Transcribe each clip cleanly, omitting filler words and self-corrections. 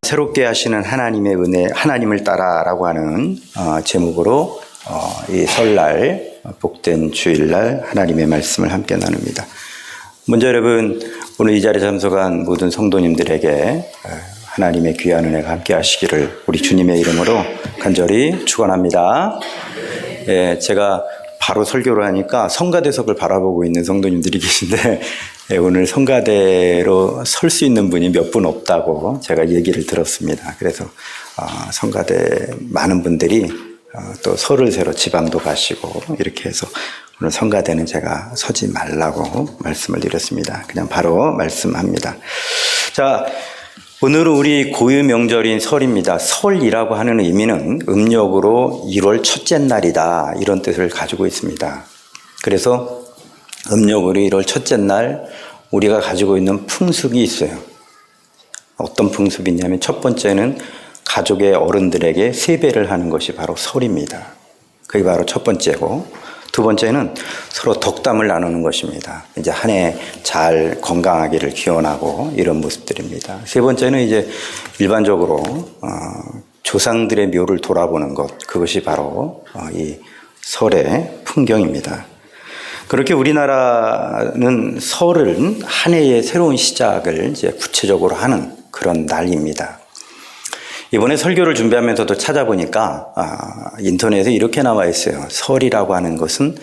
새롭게 하시는 하나님의 은혜, 하나님을 따라라고 하는 제목으로 이 설날, 복된 주일날 하나님의 말씀을 함께 나눕니다. 먼저 여러분, 오늘 이 자리에 참석한 모든 성도님들에게 하나님의 귀한 은혜가 함께 하시기를 우리 주님의 이름으로 간절히 축원합니다. 제가 바로 설교를 하니까 성가대석을 바라보고 있는 성도님들이 계신데 오늘 성가대로 설 수 있는 분이 몇 분 없다고 제가 얘기를 들었습니다. 그래서 성가대 많은 분들이 또 설을 새러 지방도 가시고 이렇게 해서 오늘 성가대는 제가 서지 말라고 말씀을 드렸습니다. 그냥 바로 말씀합니다. 자, 오늘은 우리 고유 명절인 설입니다. 설이라고 하는 의미는 음력으로 1월 첫째 날이다, 이런 뜻을 가지고 있습니다. 그래서 음력으로 1월 첫째 날 우리가 가지고 있는 풍습이 있어요. 어떤 풍습이 있냐면 첫 번째는 가족의 어른들에게 세배를 하는 것이 바로 설입니다. 그게 바로 첫 번째고, 두 번째는 서로 덕담을 나누는 것입니다. 이제 한 해 잘 건강하기를 기원하고 이런 모습들입니다. 세 번째는 이제 일반적으로 조상들의 묘를 돌아보는 것, 그것이 바로 이 설의 풍경입니다. 그렇게 우리나라는 설은 한 해의 새로운 시작을 이제 구체적으로 하는 그런 날입니다. 이번에 설교를 준비하면서도 찾아보니까 인터넷에 이렇게 나와 있어요. 설이라고 하는 것은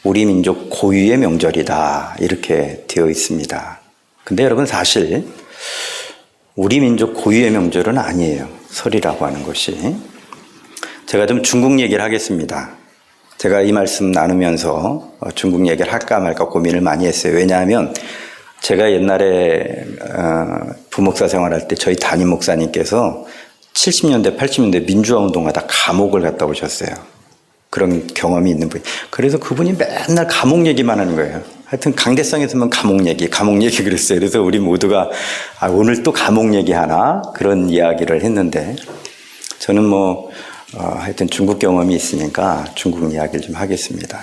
우리 민족 고유의 명절이다, 이렇게 되어 있습니다. 근데 여러분, 사실 우리 민족 고유의 명절은 아니에요, 설이라고 하는 것이. 제가 좀 중국 얘기를 하겠습니다. 제가 이 말씀 나누면서 중국 얘기를 할까 말까 고민을 많이 했어요. 왜냐하면 제가 옛날에 부목사 생활할 때 저희 담임 목사님께서 70년대, 80년대 민주화 운동하다 감옥을 갔다 오셨어요. 그런 경험이 있는 분이. 그래서 그분이 맨날 감옥 얘기만 하는 거예요. 하여튼 강대상에서만 감옥 얘기 그랬어요. 그래서 우리 모두가 오늘 또 감옥 얘기하나? 그런 이야기를 했는데, 저는 하여튼 중국 경험이 있으니까 중국 이야기를 좀 하겠습니다.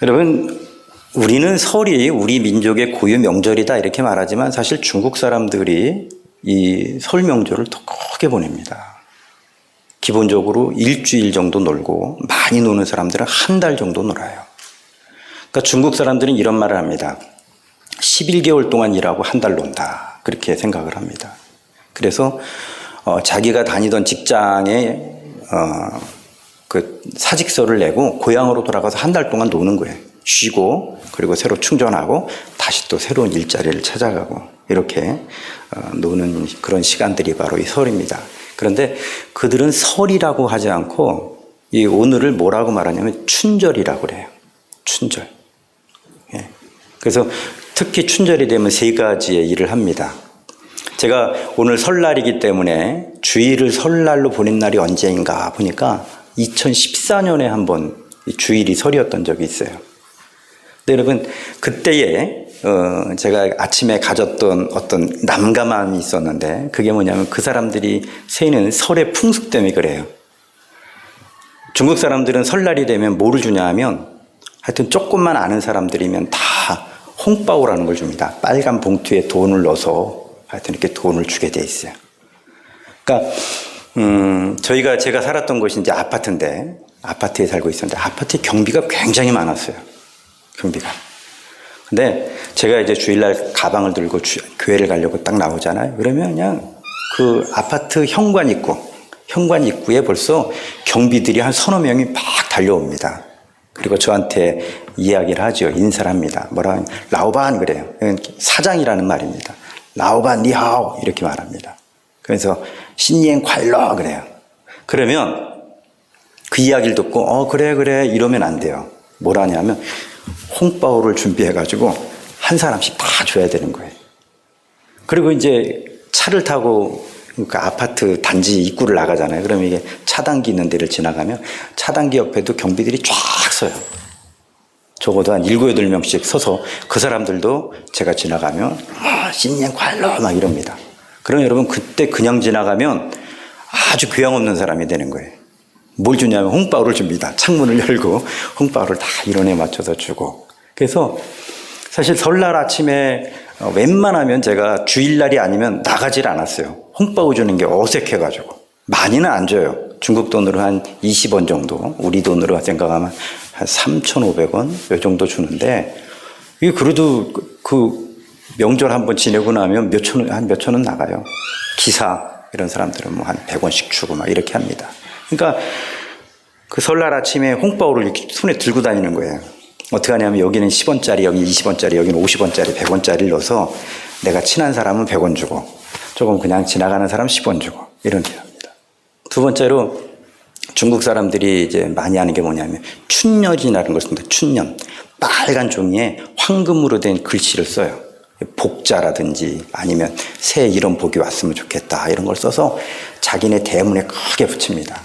여러분, 우리는 설이 우리 민족의 고유 명절이다 이렇게 말하지만 사실 중국 사람들이 이 설 명절을 더 크게 보냅니다. 기본적으로 일주일 정도 놀고, 많이 노는 사람들은 한 달 정도 놀아요. 그러니까 중국 사람들은 이런 말을 합니다. 11개월 동안 일하고 한 달 논다, 그렇게 생각을 합니다. 그래서 자기가 다니던 직장에 그 사직서를 내고 고향으로 돌아가서 한 달 동안 노는 거예요. 쉬고, 그리고 새로 충전하고 다시 또 새로운 일자리를 찾아가고, 이렇게 노는 그런 시간들이 바로 이 설입니다. 그런데 그들은 설이라고 하지 않고 이 오늘을 뭐라고 말하냐면 춘절이라고 그래요. 춘절. 예. 그래서 특히 춘절이 되면 세 가지의 일을 합니다. 제가 오늘 설날이기 때문에 주일을 설날로 보낸 날이 언제인가 보니까 2014년에 한번 주일이 설이었던 적이 있어요. 근데 여러분, 그때에 제가 아침에 가졌던 어떤 난감함이 있었는데, 그게 뭐냐면 그 사람들이 세는 설의 풍습 때문에 그래요. 중국 사람들은 설날이 되면 뭐를 주냐 하면, 하여튼 조금만 아는 사람들이면 다 홍바오라는 걸 줍니다. 빨간 봉투에 돈을 넣어서 하여튼 이렇게 돈을 주게 돼 있어요. 그러니까 제가 살았던 곳이 이제 아파트인데, 아파트에 살고 있었는데 아파트에 경비가 굉장히 많았어요. 경비가. 근데 제가 이제 주일날 가방을 들고 교회를 가려고 딱 나오잖아요. 그러면 그냥 그 아파트 현관 입구에 벌써 경비들이 한 서너 명이 막 달려옵니다. 그리고 저한테 이야기를 하죠. 인사를 합니다. 뭐라 하면 라오반 그래요. 사장이라는 말입니다. 라오반 니하오 이렇게 말합니다. 그래서 신년 콰일러 그래요. 그러면 그 이야기를 듣고 그래 이러면 안 돼요. 뭐라냐면 홍바오를 준비해가지고 한 사람씩 다 줘야 되는 거예요. 그리고 이제 차를 타고 그 아파트 단지 입구를 나가잖아요. 그러면 이게 차단기 있는 데를 지나가면 차단기 옆에도 경비들이 쫙 서요. 적어도 한 7, 8명씩 서서 그 사람들도 제가 지나가면 신년 콰일러 막 이럽니다. 그럼 여러분, 그때 그냥 지나가면 아주 교양 없는 사람이 되는 거예요. 뭘 주냐면 홍바오를 줍니다. 창문을 열고 홍바오를 다 이론에 맞춰서 주고. 그래서 사실 설날 아침에 웬만하면 제가 주일날이 아니면 나가질 않았어요. 홍바오 주는 게 어색해가지고 많이는 안 줘요. 중국 돈으로 한 20원 정도, 우리 돈으로 생각하면 한 3,500원 이 정도 주는데, 이게 그래도 그 명절 한번 지내고 나면 한 몇천 원 나가요. 기사 이런 사람들은 뭐 한 100원씩 주고 막 이렇게 합니다. 그러니까 그 설날 아침에 홍바오를 이렇게 손에 들고 다니는 거예요. 어떻게 하냐면 여기는 10원짜리, 여기 20원짜리, 여기는 50원짜리, 100원짜리를 넣어서 내가 친한 사람은 100원 주고 조금 그냥 지나가는 사람 10원 주고 이렇게 합니다. 두 번째로 중국 사람들이 이제 많이 하는 게 뭐냐면 춘년이라는 걸 씁니다. 춘년. 빨간 종이에 황금으로 된 글씨를 써요. 복자라든지 아니면 새해 이런 복이 왔으면 좋겠다 이런 걸 써서 자기네 대문에 크게 붙입니다.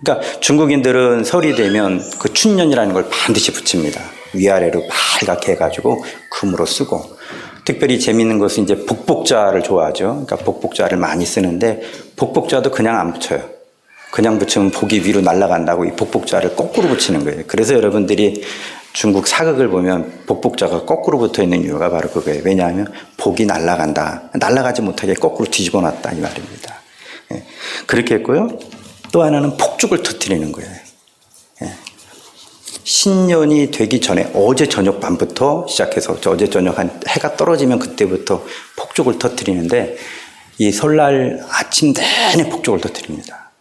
그러니까 중국인들은 설이 되면 그 춘년이라는 걸 반드시 붙입니다. 위아래로 빨갛게 해가지고 금으로 쓰고, 특별히 재미있는 것은 이제 복복자를 좋아하죠. 그러니까 복복자를 많이 쓰는데 복복자도 그냥 안 붙여요. 그냥 붙이면 복이 위로 날아간다고 이 복복자를 거꾸로 붙이는 거예요. 그래서 여러분들이 중국 사극을 보면 복복자가 거꾸로 붙어 있는 이유가 바로 그거예요. 왜냐하면 복이 날아간다. 날아가지 못하게 거꾸로 뒤집어 놨다 이 말입니다. 그렇게 했고요. 또 하나는 폭죽을 터뜨리는 거예요. 신년이 되기 전에 어제 저녁 밤부터 시작해서 어제 저녁 한 해가 떨어지면 그때부터 폭죽을 터뜨리는데, 이 설날 아침 내내 폭죽을 터뜨립니다.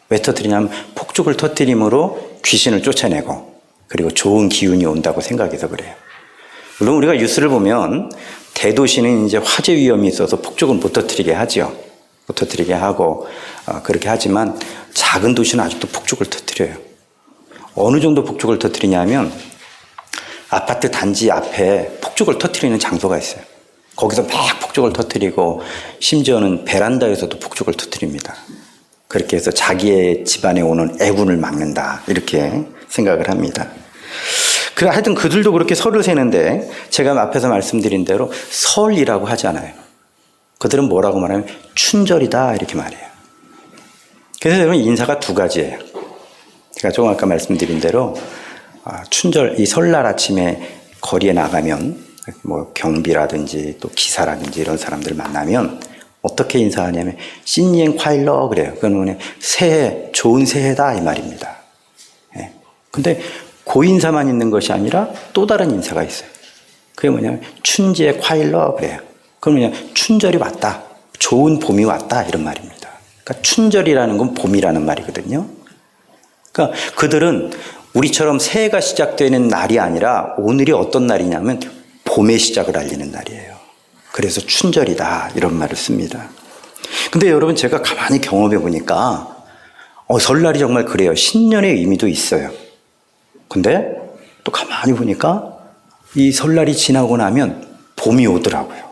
왜 터뜨리냐면 폭죽을 터뜨림으로 귀신을 쫓아내고 그리고 좋은 기운이 온다고 생각해서 그래요. 물론 우리가 뉴스를 보면 대도시는 이제 화재 위험이 있어서 폭죽을 못 터뜨리게 하죠. 못 터뜨리게 하고 그렇게 하지만 작은 도시는 아직도 폭죽을 터뜨려요. 어느 정도 폭죽을 터뜨리냐면 아파트 단지 앞에 폭죽을 터뜨리는 장소가 있어요. 거기서 막 폭죽을 터뜨리고 심지어는 베란다에서도 폭죽을 터뜨립니다. 그렇게 해서 자기의 집안에 오는 애군을 막는다 이렇게 생각을 합니다. 하여튼 그들도 그렇게 설을 세는데 제가 앞에서 말씀드린 대로 설이라고 하잖아요. 그들은 뭐라고 말하면 춘절이다 이렇게 말해요. 그래서 여러분 인사가 두 가지예요. 제가 조금 아까 말씀드린 대로 춘절, 이 설날 아침에 거리에 나가면 뭐 경비라든지 또 기사라든지 이런 사람들 만나면 어떻게 인사하냐면 신년 콰일러 그래요. 그건 새해, 좋은 새해다 이 말입니다. 근데 그 인사만 있는 것이 아니라 또 다른 인사가 있어요. 그게 뭐냐면 춘제 콰일러 그래요. 그건 뭐냐면 춘절이 왔다. 좋은 봄이 왔다 이런 말입니다. 그러니까 춘절이라는 건 봄이라는 말이거든요. 그러니까 그들은 우리처럼 새해가 시작되는 날이 아니라 오늘이 어떤 날이냐면 봄의 시작을 알리는 날이에요. 그래서 춘절이다 이런 말을 씁니다. 근데 여러분 제가 가만히 경험해 보니까 설날이 정말 그래요. 신년의 의미도 있어요. 근데 또 가만히 보니까 이 설날이 지나고 나면 봄이 오더라고요.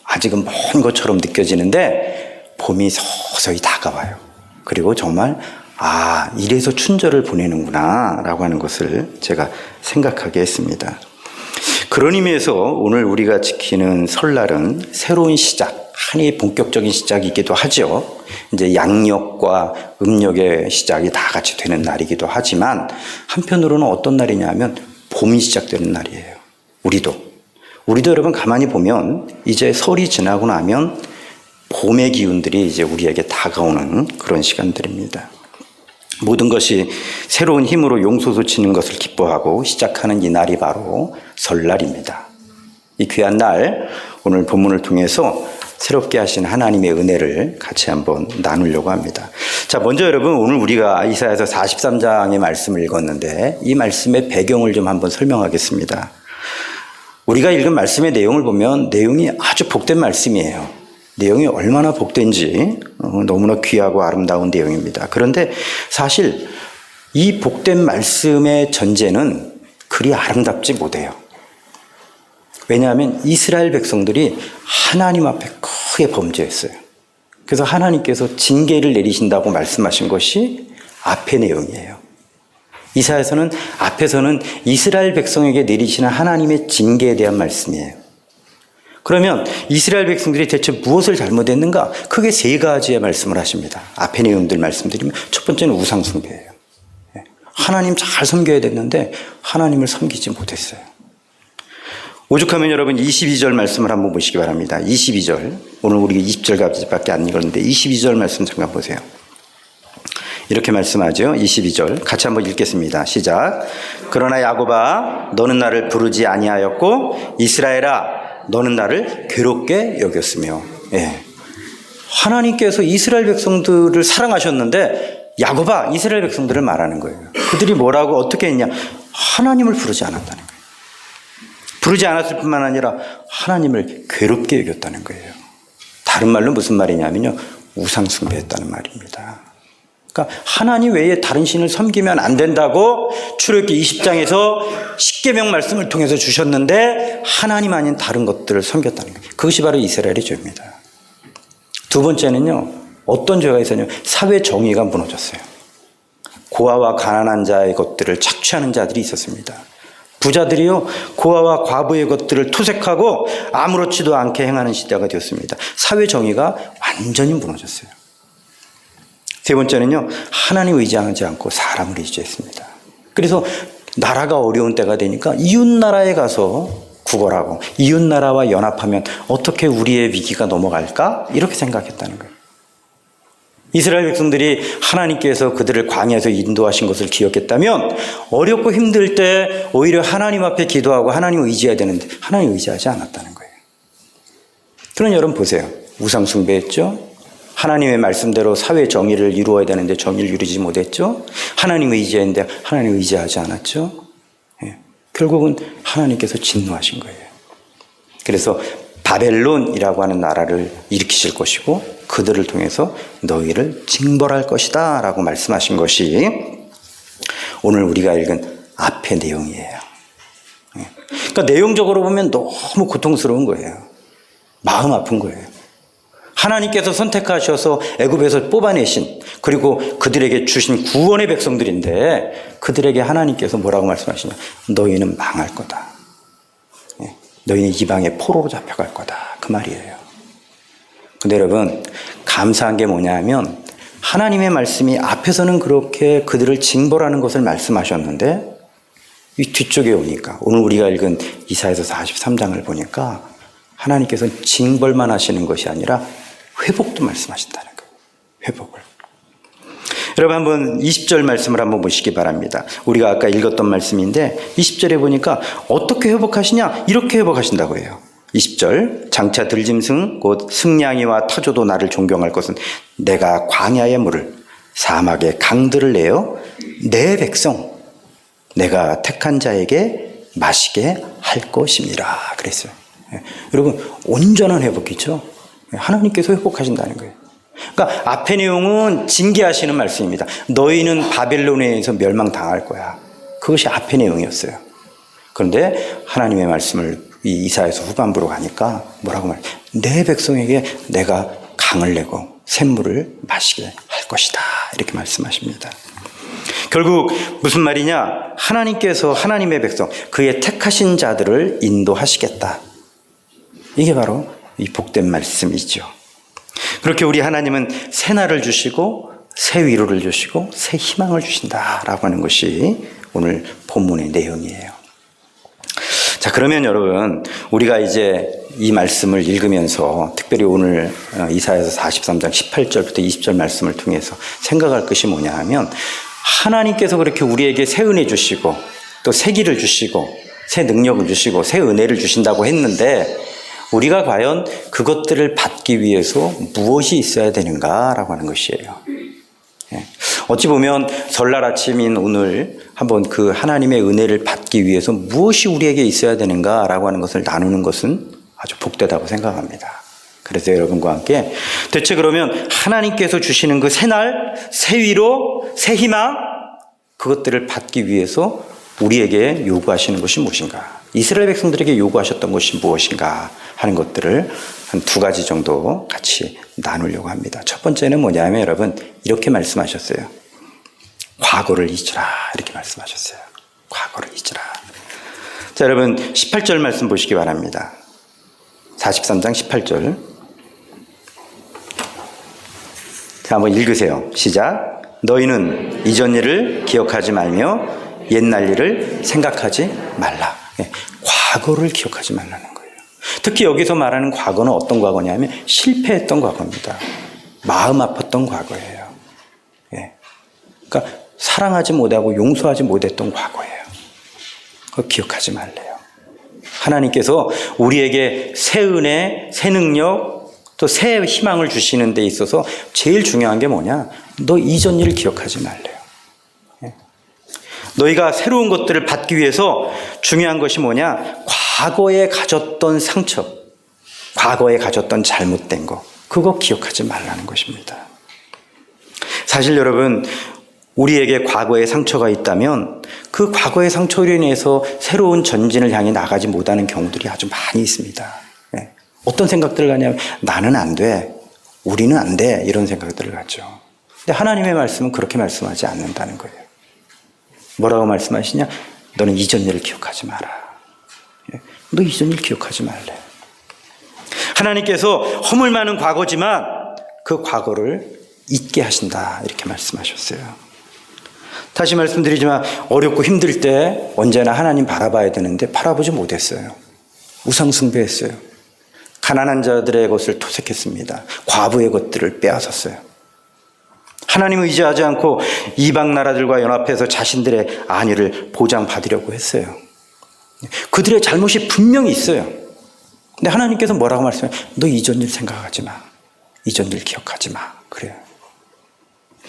아직은 먼 것처럼 느껴지는데 봄이 서서히 다가와요. 그리고 정말 이래서 춘절을 보내는구나 라고 하는 것을 제가 생각하게 했습니다. 그런 의미에서 오늘 우리가 지키는 설날은 새로운 시작, 한이 본격적인 시작이기도 하죠. 이제 양력과 음력의 시작이 다 같이 되는 날이기도 하지만 한편으로는 어떤 날이냐면 봄이 시작되는 날이에요. 우리도 여러분 가만히 보면 이제 설이 지나고 나면 봄의 기운들이 이제 우리에게 다가오는 그런 시간들입니다. 모든 것이 새로운 힘으로 용솟으치는 것을 기뻐하고 시작하는 이 날이 바로 설날입니다. 이 귀한 날 오늘 본문을 통해서 새롭게 하신 하나님의 은혜를 같이 한번 나누려고 합니다. 자, 먼저 여러분 오늘 우리가 이사야서 43장의 말씀을 읽었는데 이 말씀의 배경을 좀 한번 설명하겠습니다. 우리가 읽은 말씀의 내용을 보면 내용이 아주 복된 말씀이에요. 내용이 얼마나 복된지 너무나 귀하고 아름다운 내용입니다. 그런데 사실 이 복된 말씀의 전제는 그리 아름답지 못해요. 왜냐하면 이스라엘 백성들이 하나님 앞에 크게 범죄했어요. 그래서 하나님께서 징계를 내리신다고 말씀하신 것이 앞의 내용이에요. 이사야서는 앞에서는 이스라엘 백성에게 내리시는 하나님의 징계에 대한 말씀이에요. 그러면 이스라엘 백성들이 대체 무엇을 잘못했는가? 크게 세 가지의 말씀을 하십니다. 앞의 내용들 말씀드리면 첫 번째는 우상 숭배예요. 하나님 잘 섬겨야 됐는데 하나님을 섬기지 못했어요. 오죽하면 여러분 22절 말씀을 한번 보시기 바랍니다. 22절. 오늘 우리가 20절까지밖에 안 읽었는데 22절 말씀 잠깐 보세요. 이렇게 말씀하죠. 22절 같이 한번 읽겠습니다. 시작. 그러나 야곱아 너는 나를 부르지 아니하였고 이스라엘아 너는 나를 괴롭게 여겼으며. 예. 하나님께서 이스라엘 백성들을 사랑하셨는데 야곱아 이스라엘 백성들을 말하는 거예요. 그들이 뭐라고 어떻게 했냐. 하나님을 부르지 않았다는 거예요. 부르지 않았을 뿐만 아니라 하나님을 괴롭게 여겼다는 거예요. 다른 말로 무슨 말이냐면요. 우상 숭배했다는 말입니다. 그러니까 하나님 외에 다른 신을 섬기면 안 된다고 출애굽기 20장에서 십계명 말씀을 통해서 주셨는데 하나님 아닌 다른 것들을 섬겼다는 거예요. 그것이 바로 이스라엘의 죄입니다. 두 번째는요. 어떤 죄가 있었냐면 사회 정의가 무너졌어요. 고아와 가난한 자의 것들을 착취하는 자들이 있었습니다. 부자들이요 고아와 과부의 것들을 투색하고 아무렇지도 않게 행하는 시대가 되었습니다. 사회 정의가 완전히 무너졌어요. 세 번째는요 하나님 의지하지 않고 사람을 의지했습니다. 그래서 나라가 어려운 때가 되니까 이웃나라에 가서 구걸하고 이웃나라와 연합하면 어떻게 우리의 위기가 넘어갈까? 이렇게 생각했다는 거예요. 이스라엘 백성들이 하나님께서 그들을 광야에서 인도하신 것을 기억했다면 어렵고 힘들 때 오히려 하나님 앞에 기도하고 하나님을 의지해야 되는데 하나님 의지하지 않았다는 거예요. 그럼 여러분 보세요. 우상 숭배했죠. 하나님의 말씀대로 사회 정의를 이루어야 되는데 정의를 이루지 못했죠. 하나님 의지했는데 하나님 의지하지 않았죠. 예. 결국은 하나님께서 진노하신 거예요. 그래서 바벨론이라고 하는 나라를 일으키실 것이고 그들을 통해서 너희를 징벌할 것이다 라고 말씀하신 것이 오늘 우리가 읽은 앞의 내용이에요. 그러니까 내용적으로 보면 너무 고통스러운 거예요. 마음 아픈 거예요. 하나님께서 선택하셔서 애굽에서 뽑아내신 그리고 그들에게 주신 구원의 백성들인데 그들에게 하나님께서 뭐라고 말씀하시냐. 너희는 망할 거다. 너희는 이방의 포로로 잡혀갈 거다. 그 말이에요. 근데 여러분 감사한 게 뭐냐면 하나님의 말씀이 앞에서는 그렇게 그들을 징벌하는 것을 말씀하셨는데 이 뒤쪽에 오니까 오늘 우리가 읽은 이사야서 43장을 보니까 하나님께서는 징벌만 하시는 것이 아니라 회복도 말씀하신다는 거예요. 회복을. 여러분 한번 20절 말씀을 한번 보시기 바랍니다. 우리가 아까 읽었던 말씀인데 20절에 보니까 어떻게 회복하시냐? 이렇게 회복하신다고 해요. 20절 장차 들짐승 곧 승냥이와 타조도 나를 존경할 것은 내가 광야의 물을 사막의 강들을 내어 내 백성 내가 택한 자에게 마시게 할 것입니다. 그랬어요. 여러분 온전한 회복이죠. 하나님께서 회복하신다는 거예요. 그러니까 앞의 내용은 징계하시는 말씀입니다. 너희는 바벨론에 의해서 멸망당할 거야. 그것이 앞의 내용이었어요. 그런데 하나님의 말씀을 이 이사야서 후반부로 가니까 뭐라고 말해요? 내 백성에게 내가 강을 내고 샘물을 마시게 할 것이다. 이렇게 말씀하십니다. 결국 무슨 말이냐? 하나님께서 하나님의 백성, 그의 택하신 자들을 인도하시겠다. 이게 바로 이 복된 말씀이죠. 그렇게 우리 하나님은 새 날을 주시고 새 위로를 주시고 새 희망을 주신다라고 하는 것이 오늘 본문의 내용이에요. 자, 그러면 여러분 우리가 이제 이 말씀을 읽으면서 특별히 오늘 이사야서 43장 18절부터 20절 말씀을 통해서 생각할 것이 뭐냐 하면 하나님께서 그렇게 우리에게 새 은혜 주시고 또 새 길을 주시고 새 능력을 주시고 새 은혜를 주신다고 했는데 우리가 과연 그것들을 받기 위해서 무엇이 있어야 되는가라고 하는 것이에요. 어찌 보면 설날 아침인 오늘 한번 그 하나님의 은혜를 받기 위해서 무엇이 우리에게 있어야 되는가라고 하는 것을 나누는 것은 아주 복되다고 생각합니다. 그래서 여러분과 함께 대체 그러면 하나님께서 주시는 그 새날, 새 위로, 새 희망 그것들을 받기 위해서 우리에게 요구하시는 것이 무엇인가? 이스라엘 백성들에게 요구하셨던 것이 무엇인가 하는 것들을 한 두 가지 정도 같이 나누려고 합니다. 첫 번째는 뭐냐면 여러분 이렇게 말씀하셨어요. 과거를 잊으라 이렇게 말씀하셨어요. 과거를 잊으라. 자, 여러분 18절 말씀 보시기 바랍니다. 43장 18절. 자, 한번 읽으세요. 시작. 너희는 이전 일을 기억하지 말며 옛날 일을 생각하지 말라. 과거를 기억하지 말라는 거예요. 특히 여기서 말하는 과거는 어떤 과거냐면 실패했던 과거입니다. 마음 아팠던 과거예요. 예. 그러니까 사랑하지 못하고 용서하지 못했던 과거예요. 그거 기억하지 말래요. 하나님께서 우리에게 새 은혜, 새 능력, 또 새 희망을 주시는 데 있어서 제일 중요한 게 뭐냐? 너 이전 일을 기억하지 말래요. 너희가 새로운 것들을 받기 위해서 중요한 것이 뭐냐? 과거에 가졌던 상처, 과거에 가졌던 잘못된 거, 그거 기억하지 말라는 것입니다. 사실 여러분, 우리에게 과거의 상처가 있다면 그 과거의 상처로 인해서 새로운 전진을 향해 나가지 못하는 경우들이 아주 많이 있습니다. 어떤 생각들을 하냐면 나는 안 돼, 우리는 안 돼, 이런 생각들을 하죠. 근데 하나님의 말씀은 그렇게 말씀하지 않는다는 거예요. 뭐라고 말씀하시냐? 너는 이전 일을 기억하지 마라. 너 이전 일 기억하지 말래. 하나님께서 허물 많은 과거지만 그 과거를 잊게 하신다, 이렇게 말씀하셨어요. 다시 말씀드리지만 어렵고 힘들 때 언제나 하나님 바라봐야 되는데 바라보지 못했어요. 우상 숭배했어요. 가난한 자들의 것을 토색했습니다. 과부의 것들을 빼앗았어요. 하나님을 의지하지 않고 이방 나라들과 연합해서 자신들의 안위를 보장받으려고 했어요. 그들의 잘못이 분명히 있어요. 근데 하나님께서 뭐라고 말씀해요? 너 이전 일 생각하지 마. 이전 일 기억하지 마. 그래요.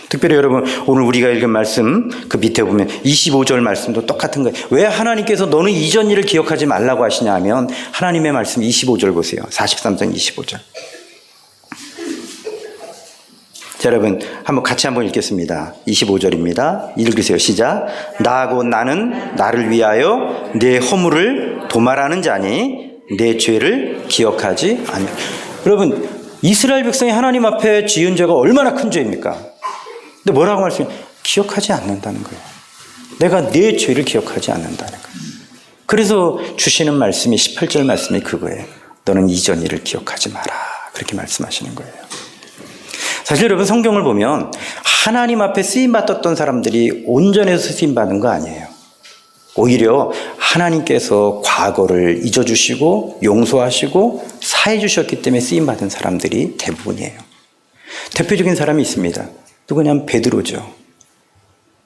특별히 여러분, 오늘 우리가 읽은 말씀 그 밑에 보면 25절 말씀도 똑같은 거예요. 왜 하나님께서 너는 이전 일을 기억하지 말라고 하시냐 하면 하나님의 말씀 25절 보세요. 43장 25절. 자, 여러분 한번 같이 한번 읽겠습니다. 25절입니다. 읽으세요. 시작. 나하고 나는 나를 위하여 내 허물을 도말하는 자니 내 죄를 기억하지 않으며. 여러분, 이스라엘 백성이 하나님 앞에 지은 죄가 얼마나 큰 죄입니까? 근데 뭐라고 말씀해요? 기억하지 않는다는 거예요. 내가 내 죄를 기억하지 않는다는 거예요. 그래서 주시는 말씀이 18절 말씀이 그거예요. 너는 이전 일을 기억하지 마라. 그렇게 말씀하시는 거예요. 사실 여러분, 성경을 보면 하나님 앞에 쓰임받았던 사람들이 온전해서 쓰임받은 거 아니에요. 오히려 하나님께서 과거를 잊어주시고 용서하시고 사해 주셨기 때문에 쓰임받은 사람들이 대부분이에요. 대표적인 사람이 있습니다. 누구냐면 베드로죠.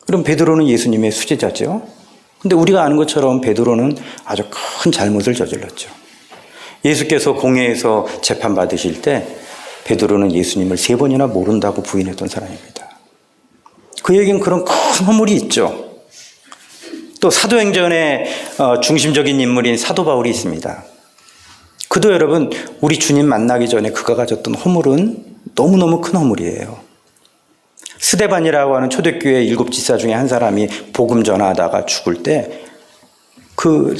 그럼 베드로는 예수님의 수제자죠. 근데 우리가 아는 것처럼 베드로는 아주 큰 잘못을 저질렀죠. 예수께서 공회에서 재판받으실 때 베드로는 예수님을 3번이나 모른다고 부인했던 사람입니다. 그에겐 그런 큰 허물이 있죠. 또 사도행전의 중심적인 인물인 사도 바울이 있습니다. 그도 여러분, 우리 주님 만나기 전에 그가 가졌던 허물은 너무너무 큰 허물이에요. 스데반이라고 하는 초대교회 7지사 중에 한 사람이 복음 전하다가 죽을 때 그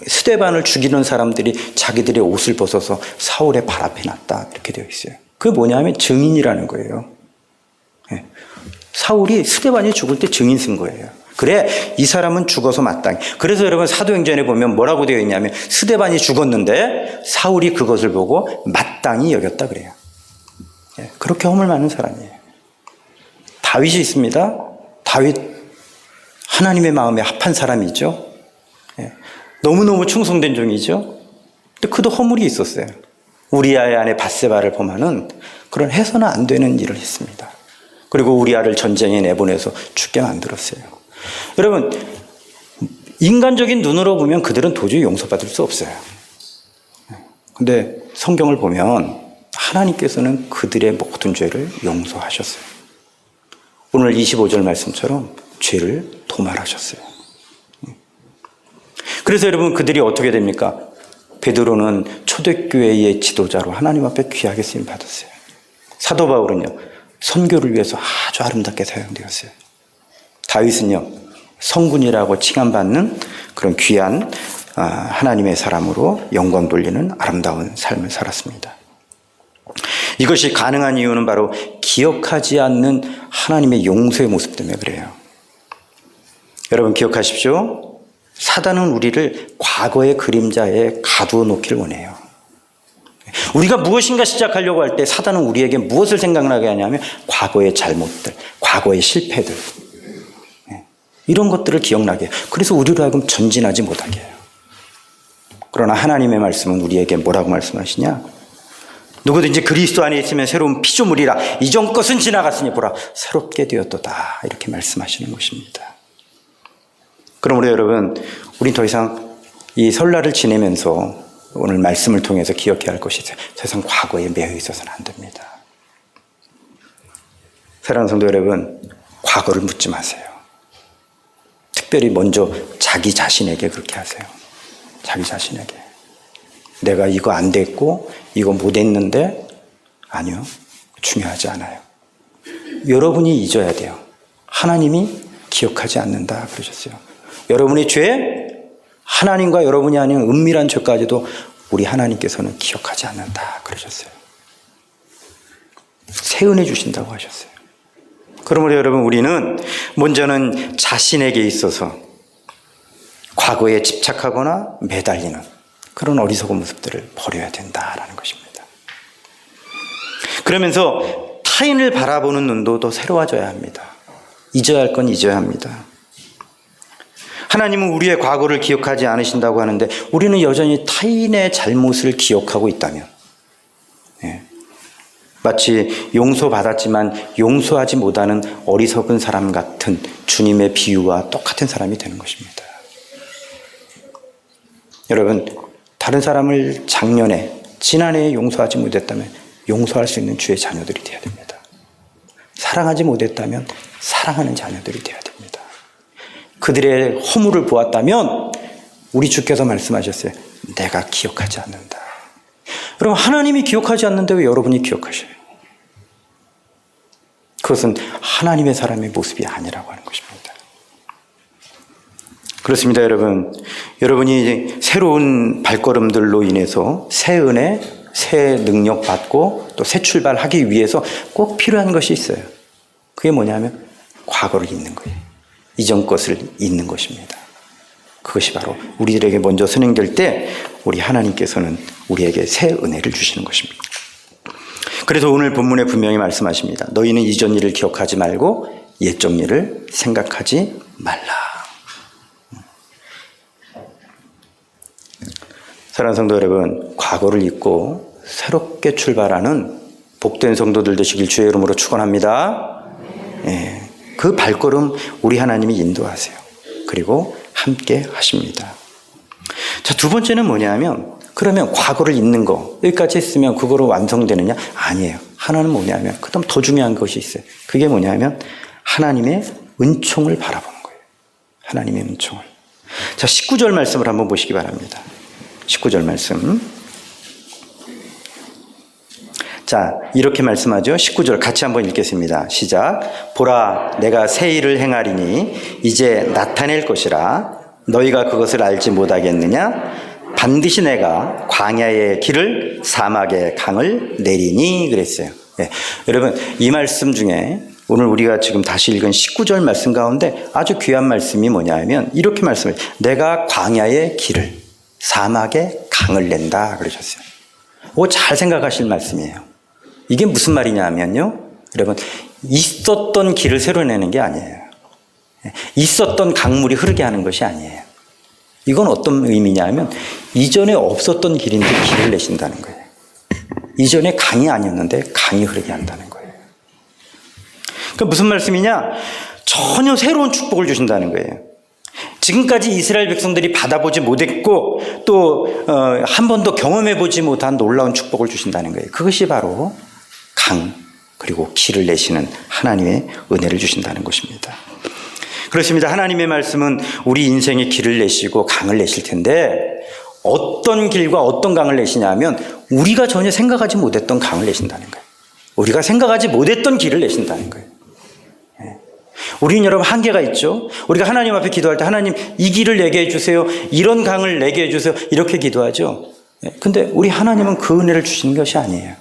스데반을 죽이는 사람들이 자기들의 옷을 벗어서 사울의 발 앞에 놨다, 이렇게 되어 있어요. 그게 뭐냐면 증인이라는 거예요. 사울이 스데반이 죽을 때 증인 쓴 거예요. 그래, 이 사람은 죽어서 마땅히. 그래서 여러분, 사도행전에 보면 뭐라고 되어 있냐면 스데반이 죽었는데 사울이 그것을 보고 마땅히 여겼다 그래요. 그렇게 허물 많은 사람이에요. 다윗이 있습니다. 다윗, 하나님의 마음에 합한 사람이죠. 너무너무 충성된 종이죠. 근데 그도 허물이 있었어요. 우리아의 아내 밧세바를 범하는 그런 해서는 안 되는 일을 했습니다. 그리고 우리아를 전쟁에 내보내서 죽게 만들었어요. 여러분, 인간적인 눈으로 보면 그들은 도저히 용서받을 수 없어요. 근데 성경을 보면 하나님께서는 그들의 모든 죄를 용서하셨어요. 오늘 25절 말씀처럼 죄를 도말하셨어요. 그래서 여러분, 그들이 어떻게 됩니까? 베드로는 초대교회의 지도자로 하나님 앞에 귀하게 쓰임 받았어요. 사도 바울은요, 선교를 위해서 아주 아름답게 사용되었어요. 다윗은요, 성군이라고 칭함받는 그런 귀한 하나님의 사람으로 영광 돌리는 아름다운 삶을 살았습니다. 이것이 가능한 이유는 바로 기억하지 않는 하나님의 용서의 모습 때문에 그래요. 여러분 기억하십시오. 사단은 우리를 과거의 그림자에 가두어 놓기를 원해요. 우리가 무엇인가 시작하려고 할 때 사단은 우리에게 무엇을 생각나게 하냐면 과거의 잘못들, 과거의 실패들, 이런 것들을 기억나게 해요. 그래서 우리로 하여금 전진하지 못하게 해요. 그러나 하나님의 말씀은 우리에게 뭐라고 말씀하시냐? 누구든지 그리스도 안에 있으면 새로운 피조물이라. 이전 것은 지나갔으니 보라 새롭게 되었도다. 이렇게 말씀하시는 것입니다. 그러므로 여러분, 우린 더 이상 이 설날을 지내면서 오늘 말씀을 통해서 기억해야 할 것이 있어요. 더 이상 과거에 매여 있어서는 안 됩니다. 사랑하는 성도 여러분, 과거를 묻지 마세요. 특별히 먼저 자기 자신에게 그렇게 하세요. 자기 자신에게. 내가 이거 안 됐고 이거 못 했는데, 아니요, 중요하지 않아요. 여러분이 잊어야 돼요. 하나님이 기억하지 않는다 그러셨어요. 여러분의 죄, 하나님과 여러분이 아닌 은밀한 죄까지도 우리 하나님께서는 기억하지 않는다 그러셨어요. 새 은혜 주신다고 하셨어요. 그러므로 여러분, 우리는 먼저는 자신에게 있어서 과거에 집착하거나 매달리는 그런 어리석은 모습들을 버려야 된다라는 것입니다. 그러면서 타인을 바라보는 눈도 더 새로워져야 합니다. 잊어야 할 건 잊어야 합니다. 하나님은 우리의 과거를 기억하지 않으신다고 하는데 우리는 여전히 타인의 잘못을 기억하고 있다면, 마치 용서받았지만 용서하지 못하는 어리석은 사람 같은 주님의 비유와 똑같은 사람이 되는 것입니다. 여러분, 다른 사람을 작년에, 지난해에 용서하지 못했다면 용서할 수 있는 주의 자녀들이 되어야 됩니다. 사랑하지 못했다면 사랑하는 자녀들이 되어야 됩니다. 그들의 허물을 보았다면 우리 주께서 말씀하셨어요. 내가 기억하지 않는다. 여러분, 하나님이 기억하지 않는데 왜 여러분이 기억하셔요? 그것은 하나님의 사람의 모습이 아니라고 하는 것입니다. 그렇습니다, 여러분. 여러분이 새로운 발걸음들로 인해서 새 은혜, 새 능력 받고 또 새 출발하기 위해서 꼭 필요한 것이 있어요. 그게 뭐냐면 과거를 잊는 거예요. 이전 것을 잊는 것입니다. 그것이 바로 우리들에게 먼저 선행될 때 우리 하나님께서는 우리에게 새 은혜를 주시는 것입니다. 그래서 오늘 본문에 분명히 말씀하십니다. 너희는 이전 일을 기억하지 말고 옛적 일을 생각하지 말라. 사랑하는 성도 여러분, 과거를 잊고 새롭게 출발하는 복된 성도들 되시길 주의 이름으로 축원합니다. 그 발걸음 우리 하나님이 인도하세요. 그리고 함께 하십니다. 자, 두 번째는 뭐냐면, 그러면 과거를 잊는 거 여기까지 했으면 그거로 완성되느냐? 아니에요. 하나는 뭐냐면, 그다음 더 중요한 것이 있어요. 그게 뭐냐면 하나님의 은총을 바라보는 거예요. 하나님의 은총을. 자, 19절 말씀을 한번 보시기 바랍니다. 19절 말씀. 자, 이렇게 말씀하죠. 19절 같이 한번 읽겠습니다. 시작. 보라, 내가 새 일을 행하리니 이제 나타낼 것이라. 너희가 그것을 알지 못하겠느냐? 반드시 내가 광야의 길을 사막의 강을 내리니 그랬어요. 여러분, 이 말씀 중에 오늘 우리가 지금 다시 읽은 19절 말씀 가운데 아주 귀한 말씀이 뭐냐면 이렇게 말씀해요. 내가 광야의 길을 사막의 강을 낸다 그러셨어요. 그거 잘 생각하실 말씀이에요. 이게 무슨 말이냐 하면요, 여러분, 있었던 길을 새로 내는 게 아니에요. 있었던 강물이 흐르게 하는 것이 아니에요. 이건 어떤 의미냐 하면 이전에 없었던 길인데 길을 내신다는 거예요. 이전에 강이 아니었는데 강이 흐르게 한다는 거예요. 그러니까 무슨 말씀이냐? 전혀 새로운 축복을 주신다는 거예요. 지금까지 이스라엘 백성들이 받아보지 못했고 또 한 번도 경험해보지 못한 놀라운 축복을 주신다는 거예요. 그것이 바로 강 그리고 길을 내시는 하나님의 은혜를 주신다는 것입니다. 그렇습니다. 하나님의 말씀은 우리 인생의 길을 내시고 강을 내실 텐데 어떤 길과 어떤 강을 내시냐면 우리가 전혀 생각하지 못했던 강을 내신다는 거예요. 우리가 생각하지 못했던 길을 내신다는 거예요. 우리는 여러분 한계가 있죠. 우리가 하나님 앞에 기도할 때 하나님 이 길을 내게 해주세요. 이런 강을 내게 해주세요. 이렇게 기도하죠. 근데 우리 하나님은 그 은혜를 주시는 것이 아니에요.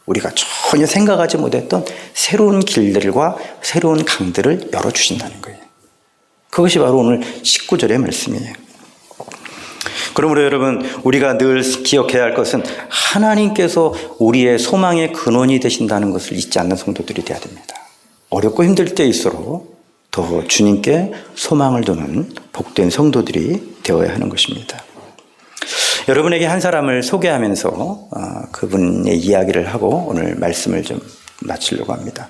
우리가 전혀 생각하지 못했던 새로운 길들과 새로운 강들을 열어주신다는 거예요. 그것이 바로 오늘 19절의 말씀이에요. 그러므로 여러분, 우리가 늘 기억해야 할 것은 하나님께서 우리의 소망의 근원이 되신다는 것을 잊지 않는 성도들이 되어야 됩니다. 어렵고 힘들 때일수록 더 주님께 소망을 두는 복된 성도들이 되어야 하는 것입니다. 여러분에게 한 사람을 소개하면서 그분의 이야기를 하고 오늘 말씀을 좀 마치려고 합니다.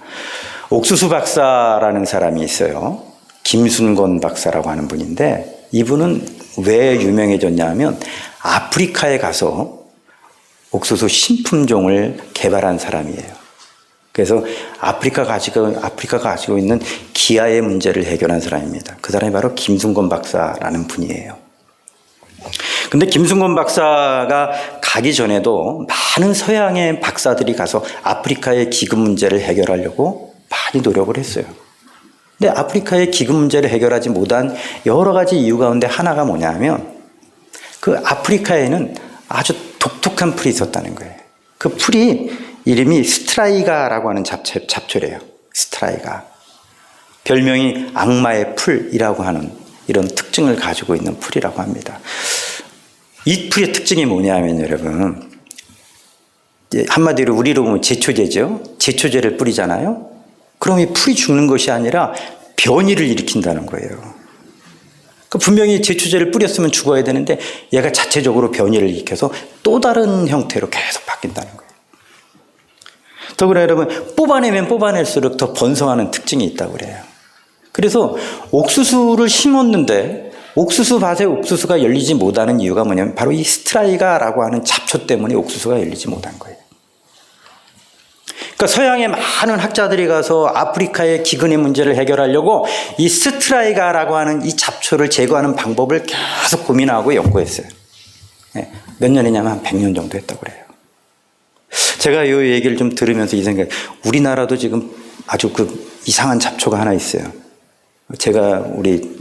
옥수수 박사라는 사람이 있어요. 김순건 박사라고 하는 분인데 이분은 왜 유명해졌냐 하면 아프리카에 가서 옥수수 신품종을 개발한 사람이에요. 그래서 아프리카가 가지고 있는 기아의 문제를 해결한 사람입니다. 그 사람이 바로 김순건 박사라는 분이에요. 근데 김순건 박사가 가기 전에도 많은 서양의 박사들이 가서 아프리카의 기금 문제를 해결하려고 많이 노력을 했어요. 근데 아프리카의 기금 문제를 해결하지 못한 여러 가지 이유 가운데 하나가 뭐냐면 그 아프리카에는 아주 독특한 풀이 있었다는 거예요. 그 풀이 이름이 스트라이가라고 하는 잡초래요. 스트라이가. 별명이 악마의 풀이라고 하는 이런 특징을 가지고 있는 풀이라고 합니다. 이 풀의 특징이 뭐냐면 여러분, 한마디로 우리로 보면 제초제죠. 제초제를 뿌리잖아요. 그럼 이 풀이 죽는 것이 아니라 변이를 일으킨다는 거예요. 분명히 제초제를 뿌렸으면 죽어야 되는데 얘가 자체적으로 변이를 일으켜서 또 다른 형태로 계속 바뀐다는 거예요. 더구나 여러분, 뽑아내면 뽑아낼수록 더 번성하는 특징이 있다고 그래요. 그래서 옥수수를 심었는데 옥수수 밭에 옥수수가 열리지 못하는 이유가 뭐냐면 바로 이 스트라이가라고 하는 잡초 때문에 옥수수가 열리지 못한 거예요. 그러니까 서양의 많은 학자들이 가서 아프리카의 기근의 문제를 해결하려고 이 스트라이가라고 하는 이 잡초를 제거하는 방법을 계속 고민하고 연구했어요. 몇 년이냐면 한 100년 정도 했다고 그래요. 제가 이 얘기를 좀 들으면서 이 생각, 우리나라도 지금 아주 그 이상한 잡초가 하나 있어요. 제가 우리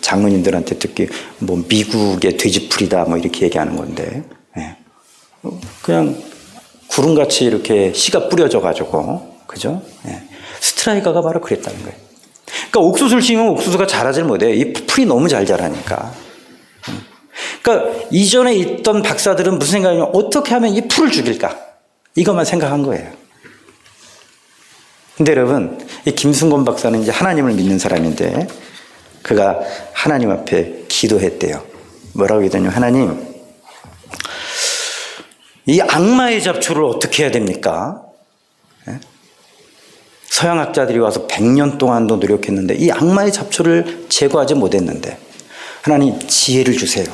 장모님들한테 듣기 뭐 미국의 돼지풀이다 뭐 이렇게 얘기하는 건데, 그냥 구름같이 이렇게 씨가 뿌려져 가지고, 그죠? 스트라이가가 바로 그랬다는 거예요. 그러니까 옥수수를 심으면 옥수수가 자라질 못해요. 이 풀이 너무 잘 자라니까. 그러니까 이전에 있던 박사들은 무슨 생각이냐면 어떻게 하면 이 풀을 죽일까? 이것만 생각한 거예요. 근데 여러분, 이 김순건 박사는 이제 하나님을 믿는 사람인데 그가 하나님 앞에 기도했대요. 뭐라고 했더니, 하나님, 이 악마의 잡초를 어떻게 해야 됩니까? 서양학자들이 와서 100년 동안도 노력했는데 이 악마의 잡초를 제거하지 못했는데 하나님 지혜를 주세요.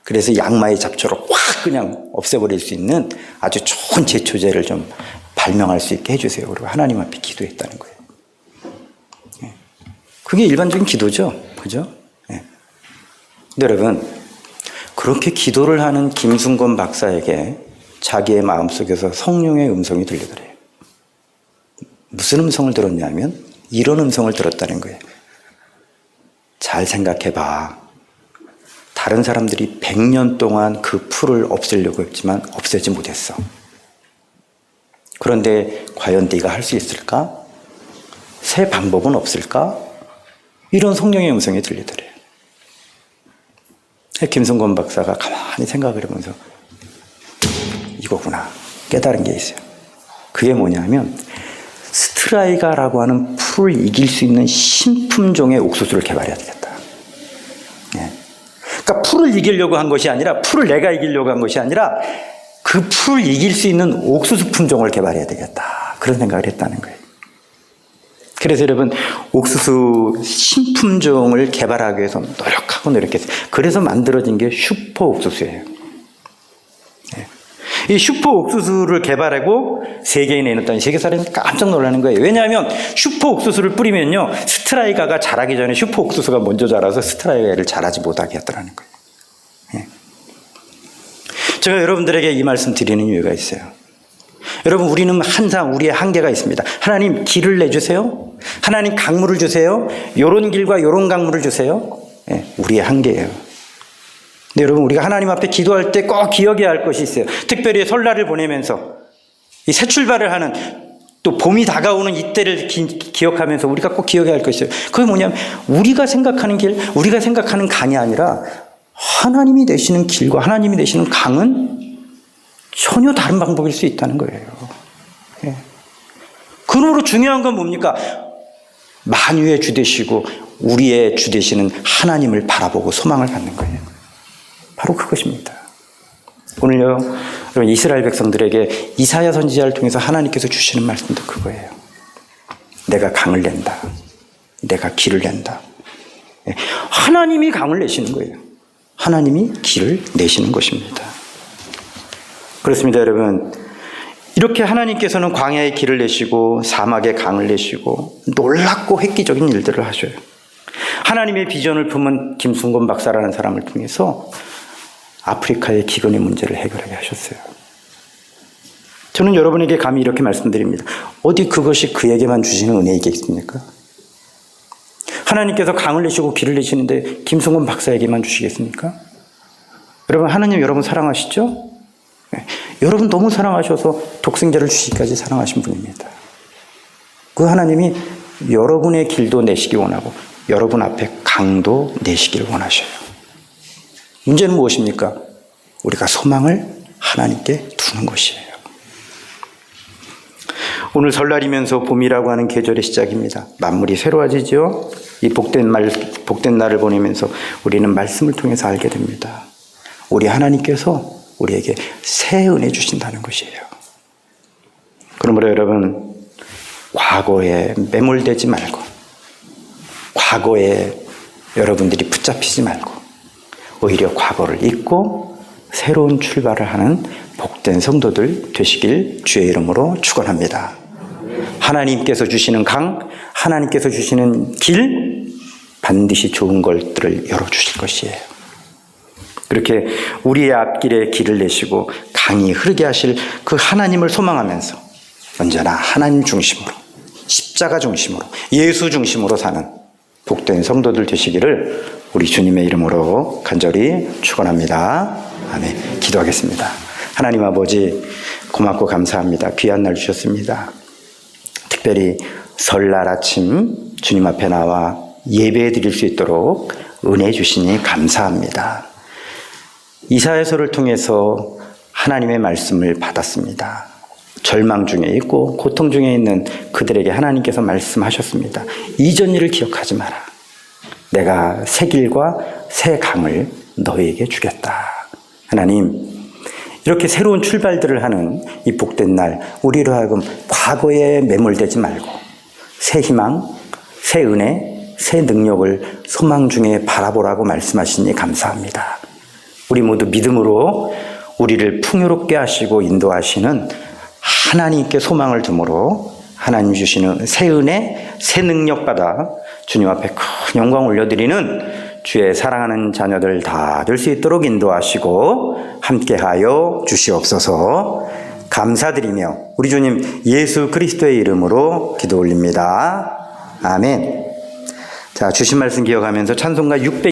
그래서 이 악마의 잡초를 확 그냥 없애버릴 수 있는 아주 좋은 제초제를 좀 발명할 수 있게 해주세요. 그리고 하나님 앞에 기도했다는 거예요. 그게 일반적인 기도죠. 그죠? 근데 여러분, 그렇게 기도를 하는 김순건 박사에게 자기의 마음속에서 성령의 음성이 들리더래요. 무슨 음성을 들었냐면 이런 음성을 들었다는 거예요. 잘 생각해봐. 다른 사람들이 100년 동안 그 풀을 없애려고 했지만 없애지 못했어. 그런데 과연 네가 할 수 있을까? 새 방법은 없을까? 이런 성령의 음성이 들리더래요. 김순건 박사가 가만히 생각을 해보면서 이거구나 깨달은 게 있어요. 그게 뭐냐면 스트라이가라고 하는 풀을 이길 수 있는 신품종의 옥수수를 개발해야 되겠다. 그러니까 풀을 이기려고 한 것이 아니라, 풀을 내가 이기려고 한 것이 아니라 그 풀을 이길 수 있는 옥수수 품종을 개발해야 되겠다. 그런 생각을 했다는 거예요. 그래서 여러분, 옥수수 신품종을 개발하기 위해서 노력하고 노력했어요. 그래서 만들어진 게 슈퍼 옥수수예요. 이 슈퍼 옥수수를 개발하고 세계에 내놓았더니 세계 사람이 깜짝 놀라는 거예요. 왜냐하면 슈퍼 옥수수를 뿌리면요, 스트라이가가 자라기 전에 슈퍼 옥수수가 먼저 자라서 스트라이가를 자라지 못하게 했더라는 거예요. 제가 여러분들에게 이 말씀 드리는 이유가 있어요. 여러분, 우리는 항상 우리의 한계가 있습니다. 하나님 길을 내주세요. 하나님 강물을 주세요. 요런 길과 요런 강물을 주세요. 우리의 한계예요. 근데 여러분, 우리가 하나님 앞에 기도할 때 꼭 기억해야 할 것이 있어요. 특별히 설날을 보내면서 이 새 출발을 하는, 또 봄이 다가오는 이때를 기억하면서 우리가 꼭 기억해야 할 것이 있어요. 그게 뭐냐면 우리가 생각하는 길, 우리가 생각하는 강이 아니라 하나님이 되시는 길과 하나님이 되시는 강은 전혀 다른 방법일 수 있다는 거예요. 그러므로 중요한 건 뭡니까? 만유의 주 되시고 우리의 주 되시는 하나님을 바라보고 소망을 갖는 거예요. 바로 그것입니다. 오늘요, 여러분 이스라엘 백성들에게 이사야 선지자를 통해서 하나님께서 주시는 말씀도 그거예요. 내가 강을 낸다. 내가 길을 낸다. 하나님이 강을 내시는 거예요. 하나님이 길을 내시는 것입니다. 그렇습니다, 여러분. 이렇게 하나님께서는 광야의 길을 내시고 사막의 강을 내시고 놀랍고 획기적인 일들을 하셔요. 하나님의 비전을 품은 김순곤 박사라는 사람을 통해서 아프리카의 기근의 문제를 해결하게 하셨어요. 저는 여러분에게 감히 이렇게 말씀드립니다. 어디 그것이 그에게만 주시는 은혜이겠습니까? 하나님께서 강을 내시고 길을 내시는데 김순곤 박사에게만 주시겠습니까? 여러분, 하나님 여러분 사랑하시죠? 네. 여러분 너무 사랑하셔서 독생자를 주시기까지 사랑하신 분입니다. 그 하나님이 여러분의 길도 내시기 원하고 여러분 앞에 강도 내시기를 원하셔요. 문제는 무엇입니까? 우리가 소망을 하나님께 두는 것이에요. 오늘 설날이면서 봄이라고 하는 계절의 시작입니다. 만물이 새로워지죠. 이 복된 날을 보내면서 우리는 말씀을 통해서 알게 됩니다. 우리 하나님께서 우리에게 새 은혜 주신다는 것이에요. 그러므로 여러분, 과거에 매몰되지 말고, 과거에 여러분들이 붙잡히지 말고, 오히려 과거를 잊고 새로운 출발을 하는 복된 성도들 되시길 주의 이름으로 축원합니다. 하나님께서 주시는 강, 하나님께서 주시는 길, 반드시 좋은 것들을 열어주실 것이에요. 그렇게 우리의 앞길에 길을 내시고 강이 흐르게 하실 그 하나님을 소망하면서 언제나 하나님 중심으로, 십자가 중심으로, 예수 중심으로 사는 복된 성도들 되시기를 우리 주님의 이름으로 간절히 축원합니다. 아멘. 기도하겠습니다. 하나님 아버지, 고맙고 감사합니다. 귀한 날 주셨습니다. 특별히 설날 아침 주님 앞에 나와 예배 드릴 수 있도록 은혜 주시니 감사합니다. 이사야서를 통해서 하나님의 말씀을 받았습니다. 절망 중에 있고 고통 중에 있는 그들에게 하나님께서 말씀하셨습니다. 이전 일을 기억하지 마라. 내가 새 길과 새 강을 너희에게 주겠다. 하나님, 이렇게 새로운 출발들을 하는 이 복된 날, 우리로 하여금 과거에 매몰되지 말고 새 희망, 새 은혜, 새 능력을 소망 중에 바라보라고 말씀하시니 감사합니다. 우리 모두 믿음으로 우리를 풍요롭게 하시고 인도하시는 하나님께 소망을 두므로 하나님 주시는 새 은혜, 새 능력 받아 주님 앞에 큰 영광 올려드리는 주의 사랑하는 자녀들 다 될 수 있도록 인도하시고 함께하여 주시옵소서. 감사드리며 우리 주님 예수 그리스도의 이름으로 기도 올립니다. 아멘. 자, 주신 말씀 기억하면서 찬송가 600